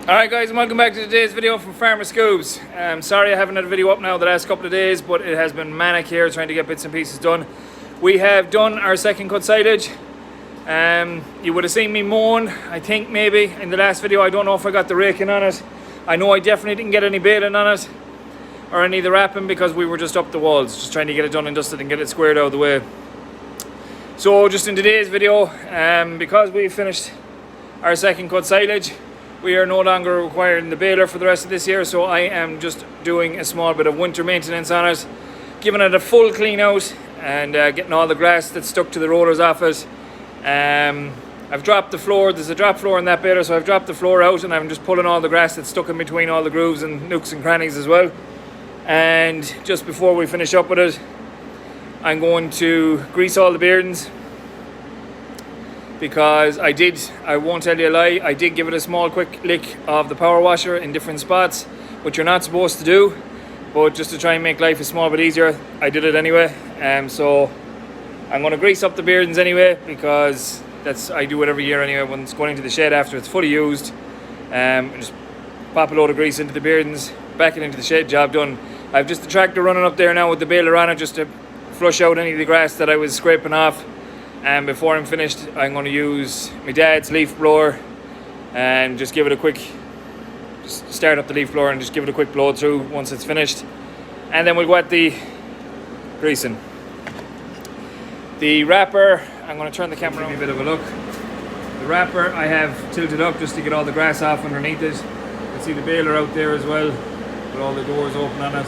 Alright guys, and welcome back to today's video from Farmer Scoobs. Sorry I haven't had a video up now the last couple of days, but it has been manic here trying to get bits and pieces done. We have done our second cut silage. You would have seen me mowing, I think maybe, in the last video. I don't know if I got the raking on it. I know I definitely didn't get any baling on it, or any of the wrapping, because we were just up the walls, just trying to get it done and dusted and get it squared out of the way. So just in today's video, because we finished our second cut silage, we are no longer requiring the baler for the rest of this year, so I am just doing a small bit of winter maintenance on it, giving it a full clean out and getting all the grass that's stuck to the rollers off it. I've dropped the floor. There's a drop floor in that baler, so I've dropped the floor out and I'm just pulling all the grass that's stuck in between all the grooves and nooks and crannies as well. And just before we finish up with it, I'm going to grease all the beardings, because I won't tell you a lie, I did give it a small quick lick of the power washer in different spots, which you're not supposed to do, but just to try and make life a small bit easier, I did it anyway. So I'm going to grease up the beardings anyway, because I do it every year anyway when it's going into the shed after it's fully used. Just pop a load of grease into the beardings, back it into the shed, job done. I've just the tractor running up there now with the baler on it, just to flush out any of the grass that I was scraping off. And before I'm finished, I'm going to use my dad's leaf blower and just give it a quick, just start up the leaf blower and just give it a quick blow through once it's finished. And then we'll go at the greasing. The wrapper, I'm going to turn the camera on, give me a bit of a look. The wrapper I have tilted up just to get all the grass off underneath it. You can see the baler out there as well, with all the doors open on it.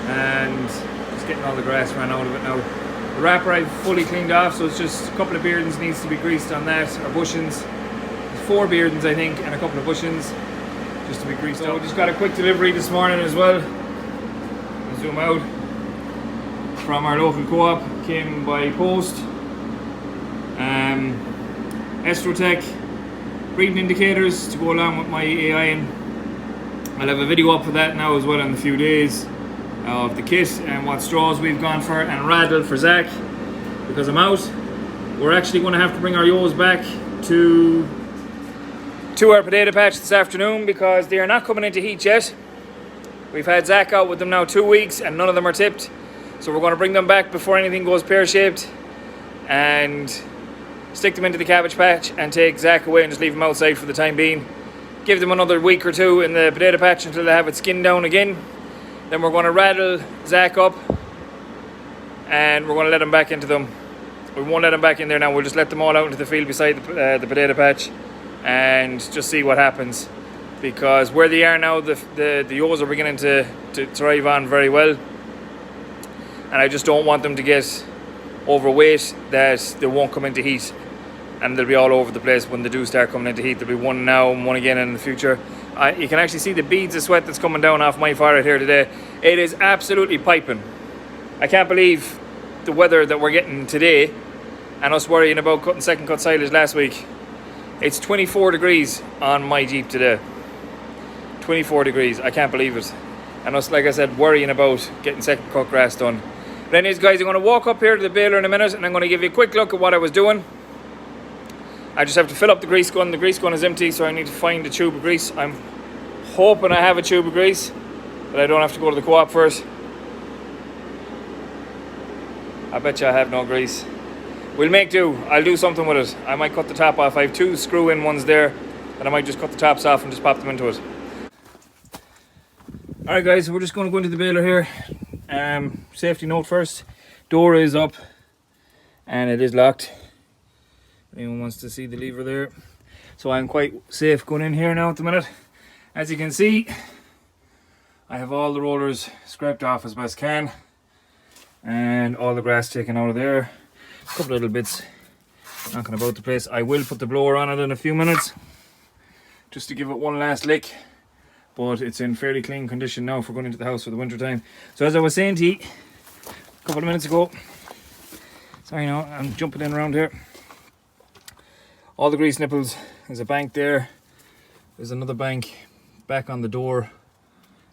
And just getting all the grass ran out of it now. The wrapper I've fully cleaned off, so it's just a couple of beardings needs to be greased on that, or bushings. There's 4 beardings I think, and a couple of bushings just to be greased out. We just got a quick delivery this morning as well. I'll zoom out. From our local co-op, came by post. Estrotech breeding indicators to go along with my AI, and I'll have a video up for that now as well in a few days, of the kit and what straws we've gone for, and rattle for Zach, because I'm out. We're actually going to have to bring our yos back to our potato patch this afternoon, because they are not coming into heat yet. We've had Zach out with them now 2 weeks and none of them are tipped, so we're going to bring them back before anything goes pear-shaped and stick them into the cabbage patch and take Zach away and just leave them outside for the time being. Give them another week or two in the potato patch until they have it skinned down again. Then we're going to rattle Zach up and we're going to let him back into them. We won't let him back in there now, we'll just let them all out into the field beside the potato patch and just see what happens. Because where they are now, the yos are beginning to thrive on very well. And I just don't want them to get overweight that they won't come into heat. And they'll be all over the place when they do start coming into heat. There'll be one now and one again in the future. You can actually see the beads of sweat that's coming down off my forehead here today. It is absolutely piping. I can't believe the weather that we're getting today, and us worrying about cutting second cut silage last week. It's 24 degrees on my Jeep today. 24 degrees, I can't believe it. And us, like I said, worrying about getting second cut grass done. But anyways guys, I'm going to walk up here to the baler in a minute and I'm going to give you a quick look at what I was doing. I just have to fill up the grease gun. The grease gun is empty, so I need to find a tube of grease. I'm hoping I have a tube of grease, but I don't have to go to the co-op first. I bet you I have no grease. We'll make do. I'll do something with it. I might cut the top off. I have 2 screw-in ones there, and I might just cut the tops off and just pop them into it. Alright guys, so we're just going to go into the baler here. Safety note first. Door is up, and it is locked. Anyone wants to see the lever there. So I'm quite safe going in here now at the minute. As you can see, I have all the rollers scraped off as best can, and all the grass taken out of there. A couple of little bits knocking about the place. I will put the blower on it in a few minutes just to give it one last lick, but it's in fairly clean condition now for going into the house for the winter time. So as I was saying to you a couple of minutes ago, sorry now, I'm jumping in around here. All the grease nipples, there's a bank there, there's another bank back on the door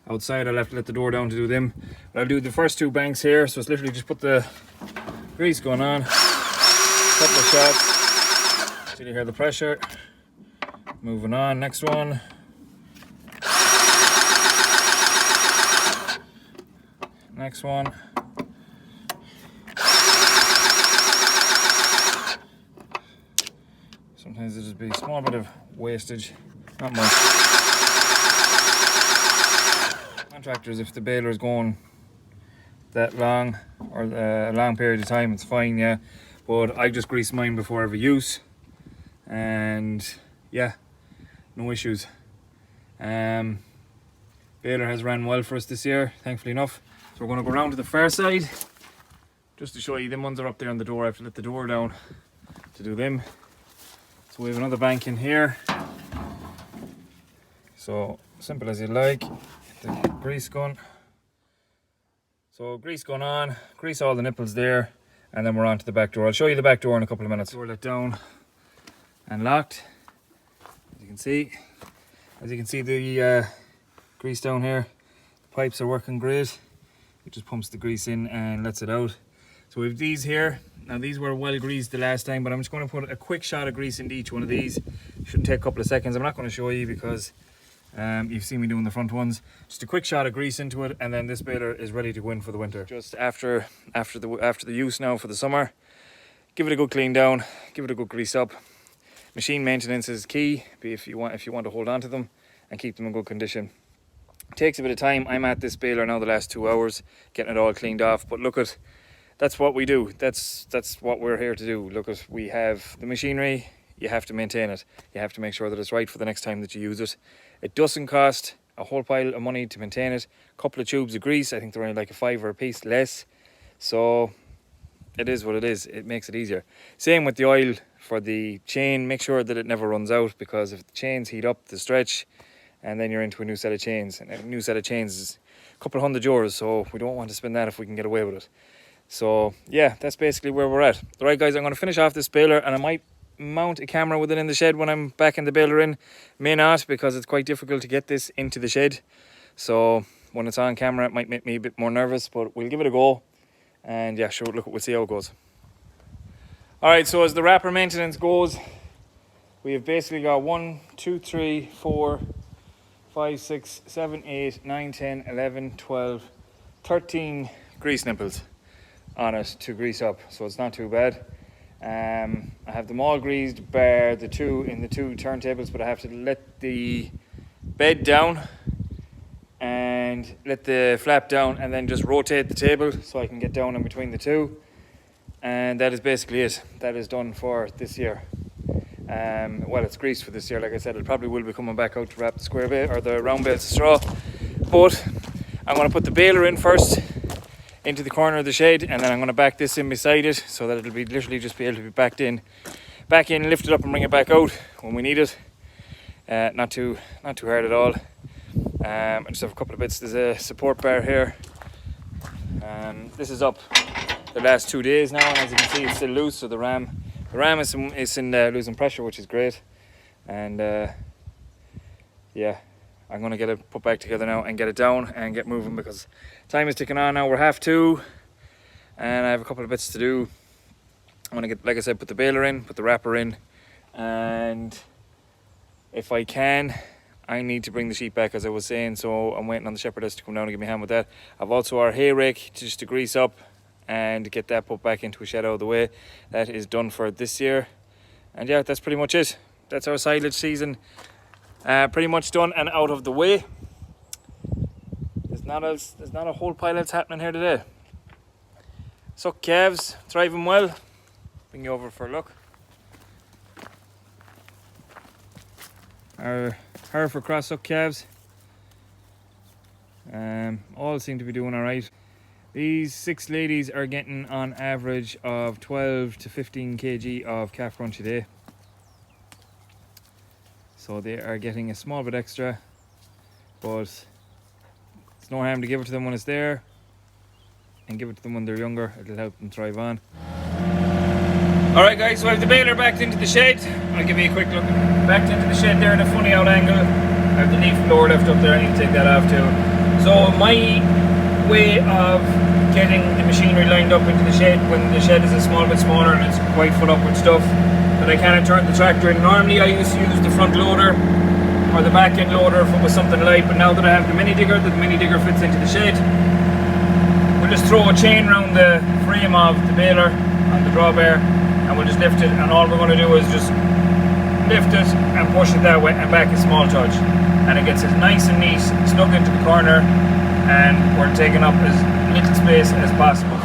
outside. I'll have to let the door down to do them, but I'll do the first 2 banks here. So it's literally just put the grease going on, couple of shots till you hear the pressure. Moving on, next one. Next one. Sometimes there'll just be a small bit of wastage, not much. Contractors, if the baler is going that long or a long period of time, it's fine, yeah. But I just grease mine before every use, and yeah, no issues. Baler has ran well for us this year, thankfully enough. So we're going to go around to the far side just to show you. Them ones are up there on the door. I have to let the door down to do them. So we have another bank in here. So simple as you like. Get the grease gun. So grease gun on, grease all the nipples there, and then we're on to the back door. I'll show you the back door in a couple of minutes. Door let down and locked. As you can see, the grease down here. The pipes are working great. It just pumps the grease in and lets it out. So we have these here. Now these were well greased the last time, but I'm just going to put a quick shot of grease into each one of these. Shouldn't take a couple of seconds. I'm not going to show you because you've seen me doing the front ones. Just a quick shot of grease into it, and then this baler is ready to go in for the winter. Just after the use now for the summer, give it a good clean down, give it a good grease up. Machine maintenance is key if you want to hold on to them and keep them in good condition. It takes a bit of time. I'm at this baler now the last 2 hours getting it all cleaned off, but look at, that's what we do. That's what we're here to do. Look at, we have the machinery. You have to maintain it. You have to make sure that it's right for the next time that you use it. It doesn't cost a whole pile of money to maintain it. A couple of tubes of grease, I think they're only like a $5 a piece less. So it is what it is. It makes it easier. Same with the oil for the chain. Make sure that it never runs out, because if the chains heat up the stretch, and then you're into a new set of chains. And a new set of chains is a couple of €100, so we don't want to spend that if we can get away with it. So yeah, that's basically where we're at. All right guys, I'm going to finish off this baler, and I might mount a camera with it in the shed when I'm back in the baler in. May not, because it's quite difficult to get this into the shed. So when it's on camera, it might make me a bit more nervous, but we'll give it a go. And yeah, sure, look, we'll see how it goes. All right, so as the wrapper maintenance goes, we have basically got 1, 2, 3, 4, 5, 6, 7, 8, 9, 10, 11, 12, 13 grease nipples on it to grease up, so it's not too bad. I have them all greased bar the two in the two turntables, but I have to let the bed down and let the flap down, and then just rotate the table so I can get down in between the two. And that is basically it. That is done for this year. Well, it's greased for this year. Like I said, it probably will be coming back out to wrap the square bale or the round bales of straw. But I'm going to put the baler in first into the corner of the shed, and then I'm going to back this in beside it so that it'll be literally just be able to be back in, lift it up and bring it back out when we need it. Not too hard at all. I just have a couple of bits. There's a support bar here. This is up the last 2 days now, and as you can see, it's still loose. So the ram is in losing pressure, which is great. And yeah, I'm going to get it put back together now and get it down and get moving, because time is ticking on now. We're 2:30, and I have a couple of bits to do. I'm going to get, like I said, put the baler in, put the wrapper in, and if I can, I need to bring the sheet back, as I was saying. So I'm waiting on the shepherdess to come down and give me a hand with that. I've also our hay rake just to grease up and get that put back into a shed out of the way. That is done for this year. And yeah, that's pretty much it. That's our silage season pretty much done and out of the way. There's not a whole pile that's happening here today. Suck calves, thriving well. Bring you over for a look. Our Hereford cross suck calves all seem to be doing all right. These 6 ladies are getting on average of 12 to 15 kg of calf crunch a day. So they are getting a small bit extra, but it's no harm to give it to them when it's there, and give it to them when they're younger. It'll help them thrive on. Alright guys, so I have the baler backed into the shed. I'll give you a quick look. Backed into the shed there in a funny out angle. I have the leaf blower left up there. I need to take that off too. So my way of getting the machinery lined up into the shed, when the shed is a small bit smaller and it's quite full up with stuff that I can't turn the tractor in. Normally I used to use the front loader or the back end loader if it was something light, but now that I have the mini digger, fits into the shed. just throw a chain around the frame of the baler on the drawbar, and we'll just lift it, and all we're going to do is just lift it and push it that way and back a small touch, and it gets it nice and neat, snug into the corner, and we're taking up as little space as possible.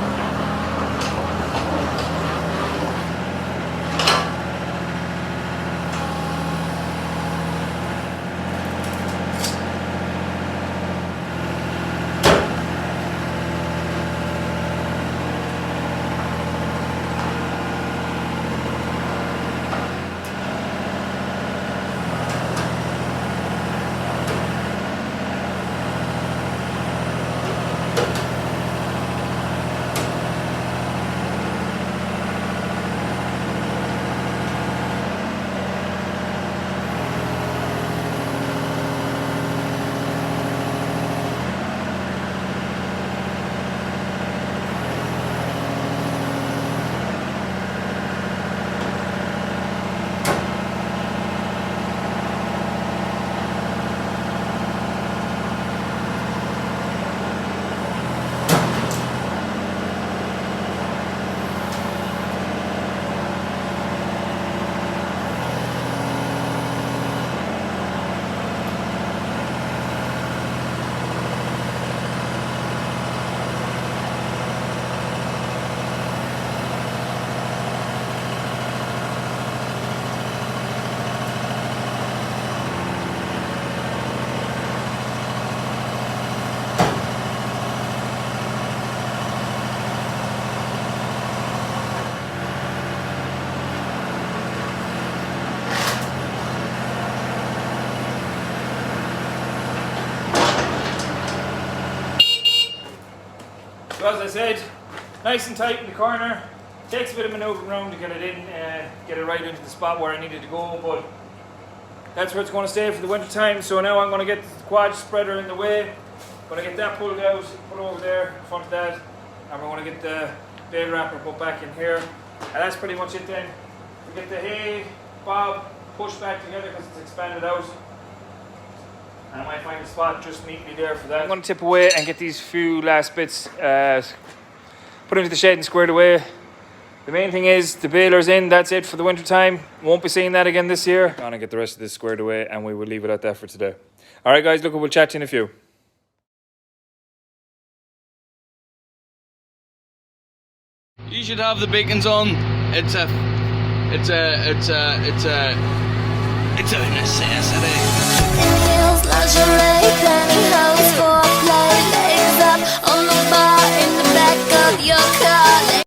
So as I said, nice and tight in the corner. Takes a bit of manoeuvring around to get it in, get it right into the spot where I needed to go, but that's where it's going to stay for the winter time. So now I'm going to get the quad spreader in the way. Going to get that pulled out, put over there in front of that, and we're going to get the bale wrapper put back in here. And that's pretty much it then. We get the hay, bob, pushed back together because it's expanded out. And I might find a spot just neatly there for that. I'm going to tip away and get these few last bits put into the shed and squared away. The main thing is the baler's in, that's it for the winter time. Won't be seeing that again this year. I'm going to get the rest of this squared away and we will leave it at that for today. Alright guys, look, we'll chat to you in a few. You should have the beacons on. It's a necessity.